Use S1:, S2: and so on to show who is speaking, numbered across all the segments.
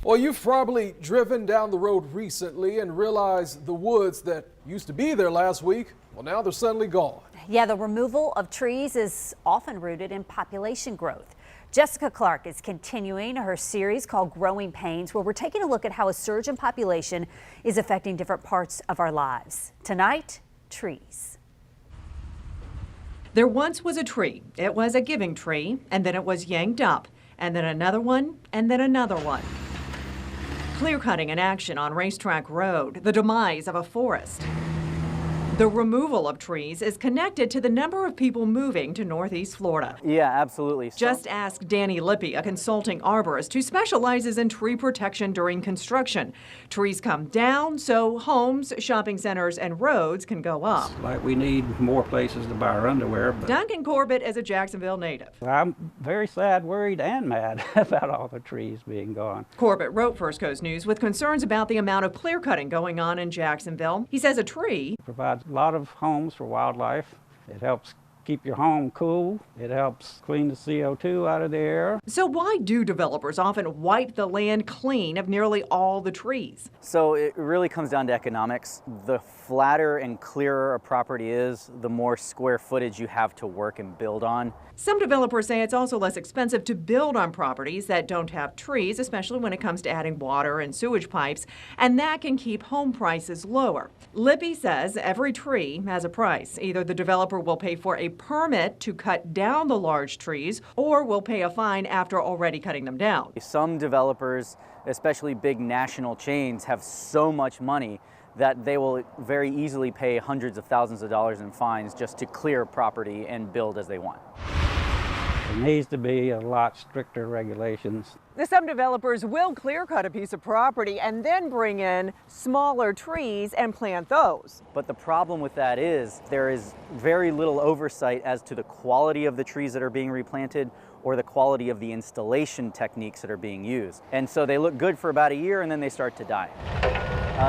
S1: Well, you've probably driven down the road recently and realized the woods that used to be there last week, well, now they're suddenly gone.
S2: Yeah, the removal of trees is often rooted in population growth. Jessica Clark is continuing her series called Growing Pains, where we're taking a look at how a surge in population is affecting different parts of our lives. Tonight, trees.
S3: There once was a tree. It was a giving tree, and then it was yanked up, and then another one, and then another one. Clear-cutting in action on Racetrack Road, the demise of a forest. The removal of trees is connected to the number of people moving to Northeast Florida.
S4: Yeah, absolutely.
S3: Just ask Danny Lippy, a consulting arborist who specializes in tree protection during construction. Trees come down so homes, shopping centers, and roads can go up.
S5: Like we need more places to buy our underwear. But
S3: Duncan Corbett is a Jacksonville native.
S5: I'm very sad, worried, and mad about all the trees being gone.
S3: Corbett wrote First Coast News with concerns about the amount of clear-cutting going on in Jacksonville. He says a tree
S5: It provides a lot of homes for wildlife. It helps keep your home cool. It helps clean the CO2 out of the air.
S3: So why do developers often wipe the land clean of nearly all the trees?
S4: So it really comes down to economics. The flatter and clearer a property is, the more square footage you have to work and build on.
S3: Some developers say it's also less expensive to build on properties that don't have trees, especially when it comes to adding water and sewage pipes, and that can keep home prices lower. Lippy says every tree has a price. Either the developer will pay for a permit to cut down the large trees or will pay a fine after already cutting them down.
S4: Some developers, especially big national chains, have so much money that they will very easily pay hundreds of thousands of dollars in fines just to clear property and build as they want.
S5: There needs to be a lot stricter regulations.
S3: Some developers will clear cut a piece of property and then bring in smaller trees and plant those.
S4: But the problem with that is there is very little oversight as to the quality of the trees that are being replanted or the quality of the installation techniques that are being used. And so they look good for about a year and then they start to die.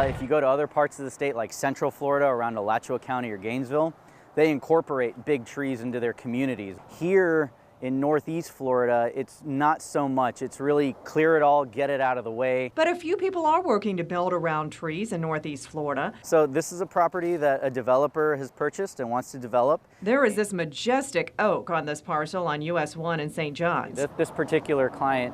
S4: If you go to other parts of the state like Central Florida around Alachua County or Gainesville, they incorporate big trees into their communities. Here in Northeast Florida, it's not so much. It's really clear it all, get it out of the way.
S3: But a few people are working to build around trees in Northeast Florida.
S4: So this is a property that a developer has purchased and wants to develop.
S3: There is this majestic oak on this parcel on US 1 in St. John's.
S4: This particular client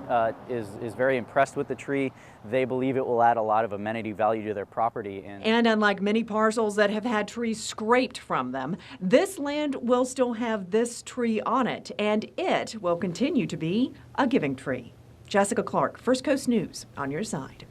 S4: is very impressed with the tree. They believe it will add a lot of amenity value to their property.
S3: And unlike many parcels that have had trees scraped from them, this land will still have this tree on it, and it will continue to be a giving tree. Jessica Clark, First Coast News, on your side.